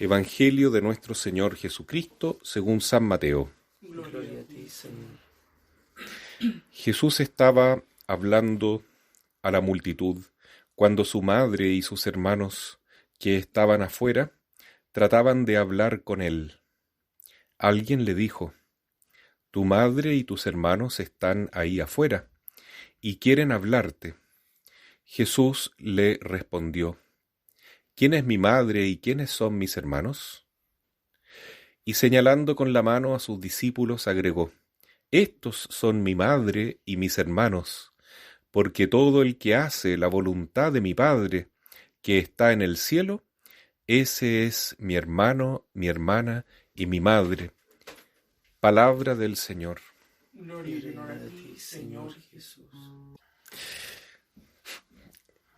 Evangelio de nuestro Señor Jesucristo según San Mateo. Gloria a ti, Señor. Jesús estaba hablando a la multitud cuando su madre y sus hermanos, que estaban afuera, trataban de hablar con él. Alguien le dijo: «Tu madre y tus hermanos están ahí afuera y quieren hablarte». Jesús le respondió: «¿Quién es mi madre y quiénes son mis hermanos?». Y señalando con la mano a sus discípulos agregó: «Estos son mi madre y mis hermanos, porque todo el que hace la voluntad de mi Padre, que está en el cielo, ese es mi hermano, mi hermana y mi madre». Palabra del Señor. Gloria y honor a ti, Señor Jesús.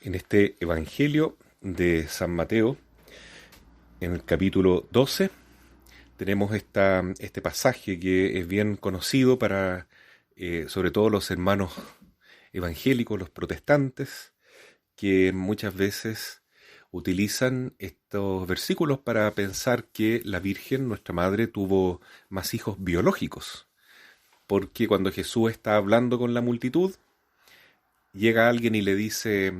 En este Evangelio de San Mateo, en el capítulo 12, tenemos este pasaje que es bien conocido para, sobre todo los hermanos evangélicos, los protestantes, que muchas veces utilizan estos versículos para pensar que la Virgen, nuestra Madre, tuvo más hijos biológicos. Porque cuando Jesús está hablando con la multitud, llega alguien y le dice: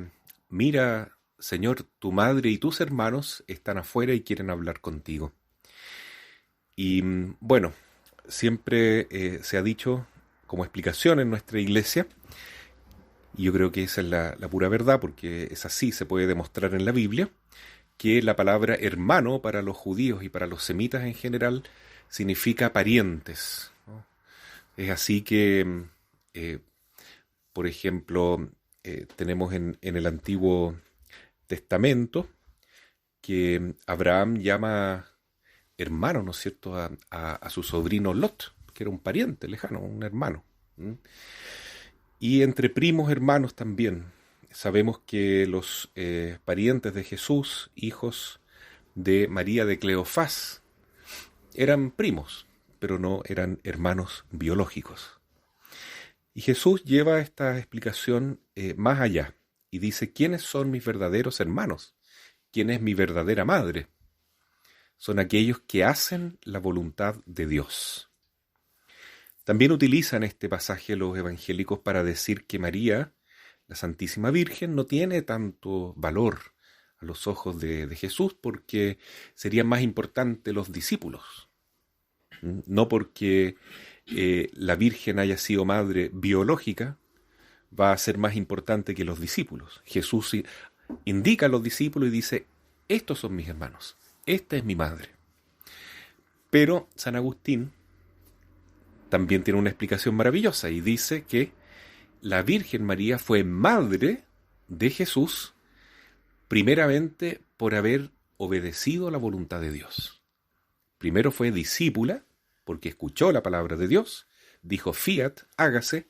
«Mira, Señor, tu madre y tus hermanos están afuera y quieren hablar contigo». Y bueno, siempre se ha dicho como explicación en nuestra iglesia, y yo creo que esa es la pura verdad, porque es así, se puede demostrar en la Biblia, que la palabra hermano para los judíos y para los semitas en general significa parientes, ¿no? Es así que, por ejemplo, tenemos en el Antiguo Testamento que Abraham llama hermano, ¿no es cierto?, a su sobrino Lot, que era un pariente lejano, un hermano. Y entre primos hermanos también. Sabemos que los parientes de Jesús, hijos de María de Cleofás, eran primos, pero no eran hermanos biológicos. Y Jesús lleva esta explicación más allá y dice: ¿quiénes son mis verdaderos hermanos? ¿Quién es mi verdadera madre? Son aquellos que hacen la voluntad de Dios. También utilizan este pasaje los evangélicos para decir que María, la Santísima Virgen, no tiene tanto valor a los ojos de Jesús, porque serían más importantes los discípulos. No porque la Virgen haya sido madre biológica, va a ser más importante que los discípulos. Jesús indica a los discípulos y dice: estos son mis hermanos, esta es mi madre. Pero San Agustín también tiene una explicación maravillosa y dice que la Virgen María fue madre de Jesús primeramente por haber obedecido la voluntad de Dios. Primero fue discípula porque escuchó la palabra de Dios, dijo fiat, hágase,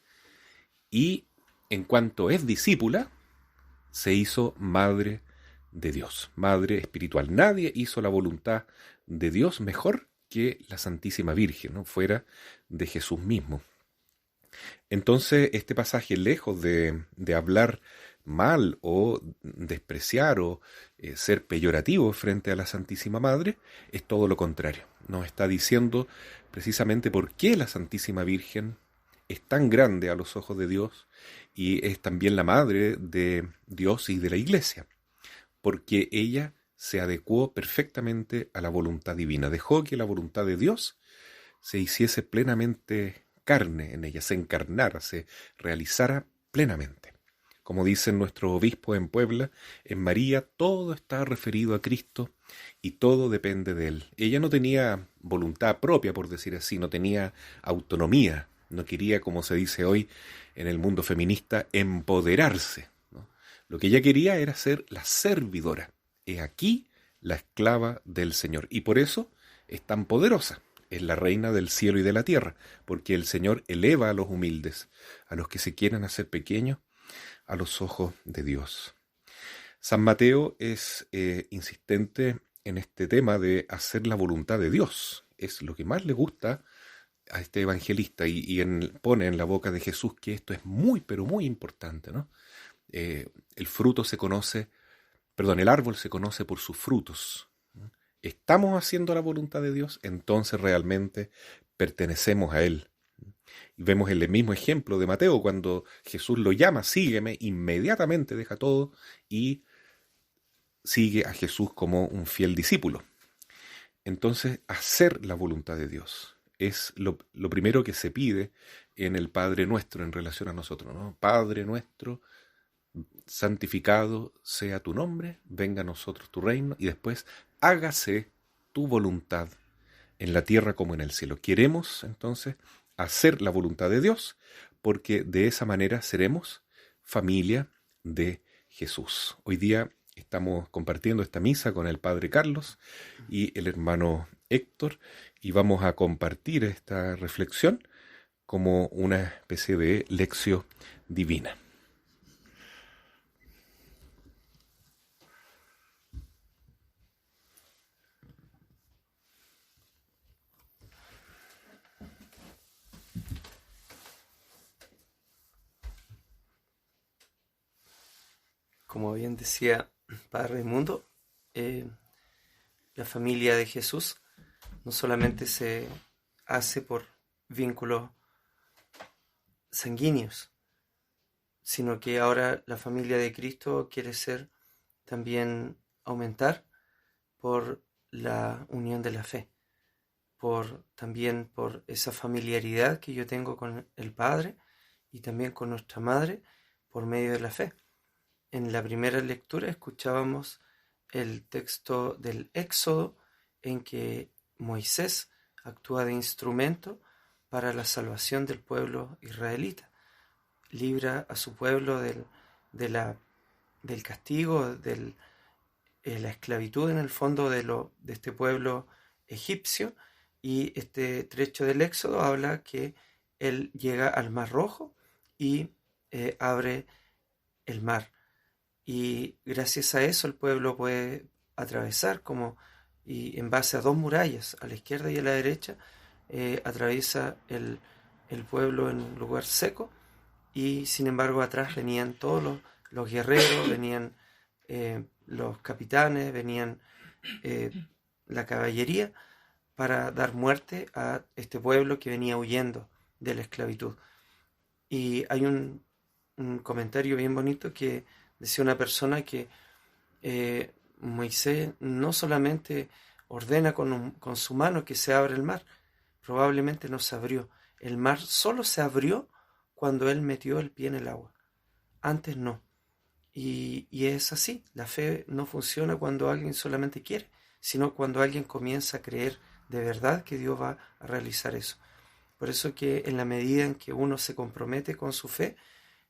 y en cuanto es discípula, se hizo madre de Dios, madre espiritual. Nadie hizo la voluntad de Dios mejor que la Santísima Virgen, ¿no?, fuera de Jesús mismo. Entonces, este pasaje, lejos de hablar mal o despreciar o ser peyorativo frente a la Santísima Madre, es todo lo contrario. Nos está diciendo precisamente por qué la Santísima Virgen es tan grande a los ojos de Dios y es también la Madre de Dios y de la Iglesia, porque ella se adecuó perfectamente a la voluntad divina, dejó que la voluntad de Dios se hiciese plenamente carne en ella, se encarnara, se realizara plenamente. Como dicen nuestros obispos en Puebla, en María todo está referido a Cristo y todo depende de Él. Ella no tenía voluntad propia, por decir así, no tenía autonomía, no quería, como se dice hoy en el mundo feminista, empoderarse, ¿no? Lo que ella quería era ser la servidora. He aquí la esclava del Señor. Y por eso es tan poderosa. Es la reina del cielo y de la tierra, porque el Señor eleva a los humildes, a los que se quieren hacer pequeños, a los ojos de Dios. San Mateo es insistente en este tema de hacer la voluntad de Dios. Es lo que más le gusta a este evangelista y pone en la boca de Jesús que esto es muy, pero muy importante, ¿no? El árbol se conoce por sus frutos. estamos haciendo la voluntad de Dios, entonces realmente pertenecemos a Él. Y vemos el mismo ejemplo de Mateo, cuando Jesús lo llama, sígueme, inmediatamente deja todo y sigue a Jesús como un fiel discípulo. Entonces, hacer la voluntad de Dios es lo primero que se pide en el Padre Nuestro en relación a nosotros, ¿no? Padre nuestro, santificado sea tu nombre, venga a nosotros tu reino, y después hágase tu voluntad en la tierra como en el cielo. Queremos entonces hacer la voluntad de Dios, porque de esa manera seremos familia de Jesús. Hoy día estamos compartiendo esta misa con el Padre Carlos y el hermano Héctor, y vamos a compartir esta reflexión como una especie de lección divina. Como bien decía Padre Raimundo, la familia de Jesús no solamente se hace por vínculos sanguíneos, sino que ahora la familia de Cristo quiere ser también aumentar por la unión de la fe, también por esa familiaridad que yo tengo con el Padre y también con nuestra Madre por medio de la fe. En la primera lectura escuchábamos el texto del Éxodo, en que Moisés actúa de instrumento para la salvación del pueblo israelita. Libra a su pueblo del castigo, de la esclavitud en el fondo de este pueblo egipcio, y este trecho del Éxodo habla que él llega al Mar Rojo y abre el mar. Y gracias a eso el pueblo puede atravesar y en base a dos murallas, a la izquierda y a la derecha, atraviesa el pueblo en un lugar seco, y sin embargo atrás venían todos los guerreros, venían los capitanes, venían la caballería para dar muerte a este pueblo que venía huyendo de la esclavitud. Y hay un comentario bien bonito que decía una persona que Moisés no solamente ordena con su mano que se abra el mar, probablemente no se abrió. El mar solo se abrió cuando él metió el pie en el agua. Antes no. Y es así. La fe no funciona cuando alguien solamente quiere, sino cuando alguien comienza a creer de verdad que Dios va a realizar eso. Por eso que en la medida en que uno se compromete con su fe,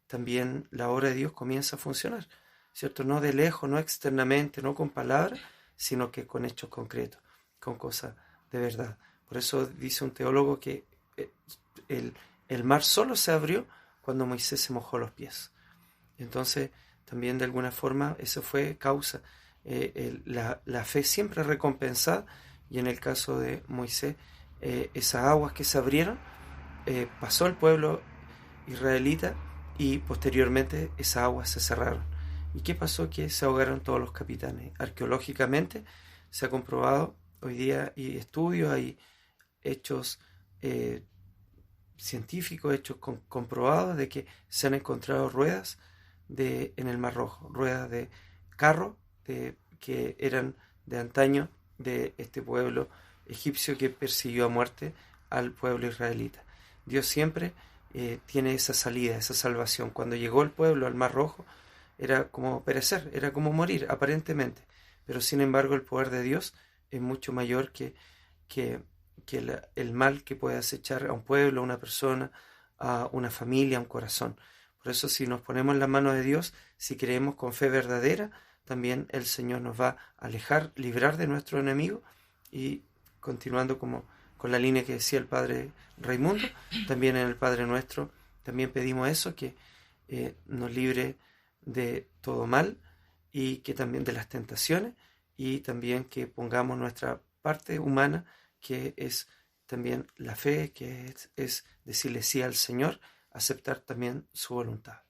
también la obra de Dios comienza a funcionar, ¿cierto? No de lejos, no externamente, no con palabras, sino que con hechos concretos, con cosas de verdad. Por eso dice un teólogo que el mar solo se abrió cuando Moisés se mojó los pies. Entonces, también de alguna forma, eso fue causa. La fe siempre recompensada, y en el caso de Moisés, esas aguas que se abrieron, pasó el pueblo israelita, y posteriormente esas aguas se cerraron. ¿Y qué pasó? Que se ahogaron todos los capitanes. Arqueológicamente se ha comprobado hoy día, y estudios, hay hechos científicos, hechos comprobados de que se han encontrado ruedas en el Mar Rojo, ruedas de carro que eran de antaño de este pueblo egipcio que persiguió a muerte al pueblo israelita. Dios siempre tiene esa salida, esa salvación. Cuando llegó el pueblo al Mar Rojo, era como perecer, era como morir aparentemente, pero sin embargo el poder de Dios es mucho mayor que el mal que puede acechar a un pueblo, a una persona, a una familia, a un corazón. Por eso, si nos ponemos en la mano de Dios, si creemos con fe verdadera, también el Señor nos va a librar de nuestro enemigo. Y continuando con la línea que decía el Padre Raimundo, también en el Padre Nuestro también pedimos eso, que nos libre de todo mal, y que también de las tentaciones, y también que pongamos nuestra parte humana, que es también la fe, que es decirle sí al Señor, aceptar también su voluntad.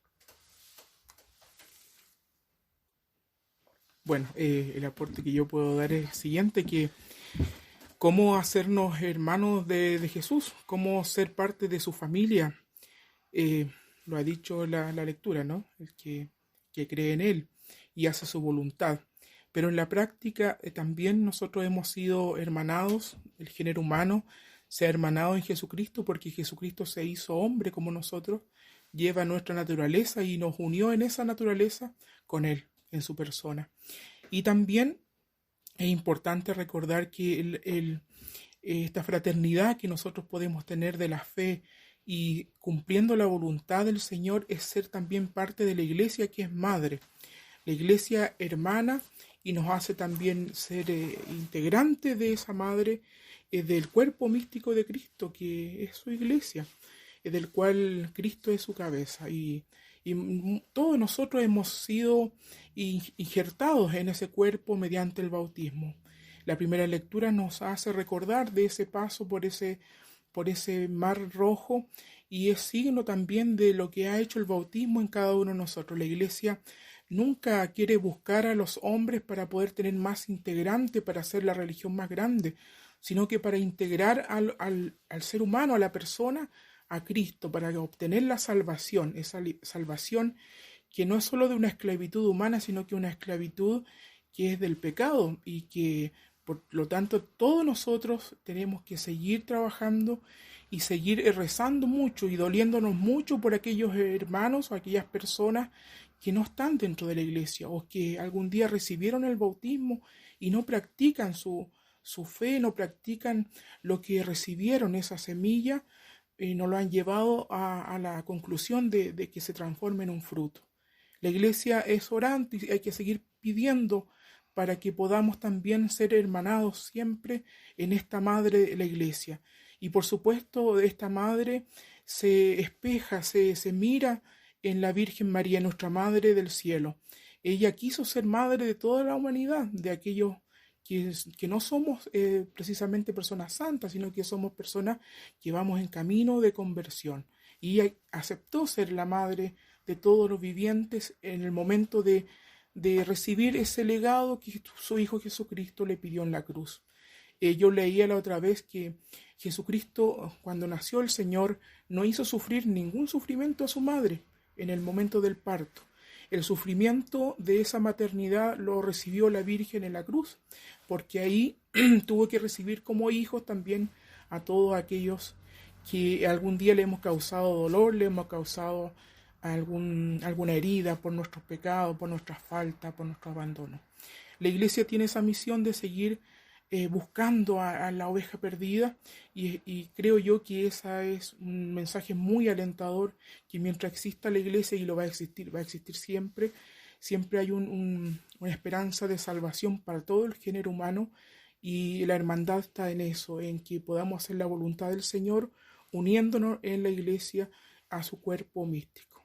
Bueno, el aporte que yo puedo dar es el siguiente, que cómo hacernos hermanos de Jesús, cómo ser parte de su familia. Eh, lo ha dicho la lectura, ¿no? El que cree en Él y hace su voluntad. Pero en la práctica también nosotros hemos sido hermanados, el género humano se ha hermanado en Jesucristo porque Jesucristo se hizo hombre como nosotros, lleva nuestra naturaleza y nos unió en esa naturaleza con Él, en su persona. Y también es importante recordar que esta fraternidad que nosotros podemos tener de la fe y cumpliendo la voluntad del Señor es ser también parte de la iglesia que es madre, la iglesia hermana, y nos hace también ser integrantes de esa madre, del cuerpo místico de Cristo, que es su iglesia, del cual Cristo es su cabeza. Y todos nosotros hemos sido injertados en ese cuerpo mediante el bautismo. La primera lectura nos hace recordar de ese paso por ese mar rojo, y es signo también de lo que ha hecho el bautismo en cada uno de nosotros. La iglesia nunca quiere buscar a los hombres para poder tener más integrantes, para hacer la religión más grande, sino que para integrar al ser humano, a la persona, a Cristo, para obtener la salvación, esa salvación que no es solo de una esclavitud humana, sino que una esclavitud que es del pecado, y que por lo tanto todos nosotros tenemos que seguir trabajando y seguir rezando mucho y doliéndonos mucho por aquellos hermanos o aquellas personas que no están dentro de la iglesia o que algún día recibieron el bautismo y no practican su fe, no practican lo que recibieron, esa semilla, y no lo han llevado a la conclusión de que se transforme en un fruto. La iglesia es orante y hay que seguir pidiendo para que podamos también ser hermanados siempre en esta madre de la iglesia. Y por supuesto, esta madre se espeja, se mira en la Virgen María, nuestra Madre del Cielo. Ella quiso ser madre de toda la humanidad, de aquellos que no somos precisamente personas santas, sino que somos personas que vamos en camino de conversión. Y ella aceptó ser la madre de todos los vivientes en el momento de recibir ese legado que su Hijo Jesucristo le pidió en la cruz. Yo leía la otra vez que Jesucristo, cuando nació el Señor, no hizo sufrir ningún sufrimiento a su madre en el momento del parto. El sufrimiento de esa maternidad lo recibió la Virgen en la cruz, porque ahí tuvo que recibir como hijos también a todos aquellos que algún día le hemos causado dolor, le hemos causado alguna herida por nuestros pecados, por nuestras faltas, por nuestro abandono. La iglesia tiene esa misión de seguir buscando a la oveja perdida, y creo yo que ese es un mensaje muy alentador, que mientras exista la iglesia, y lo va a existir siempre, siempre hay una esperanza de salvación para todo el género humano, y la hermandad está en eso, en que podamos hacer la voluntad del Señor uniéndonos en la iglesia a su cuerpo místico.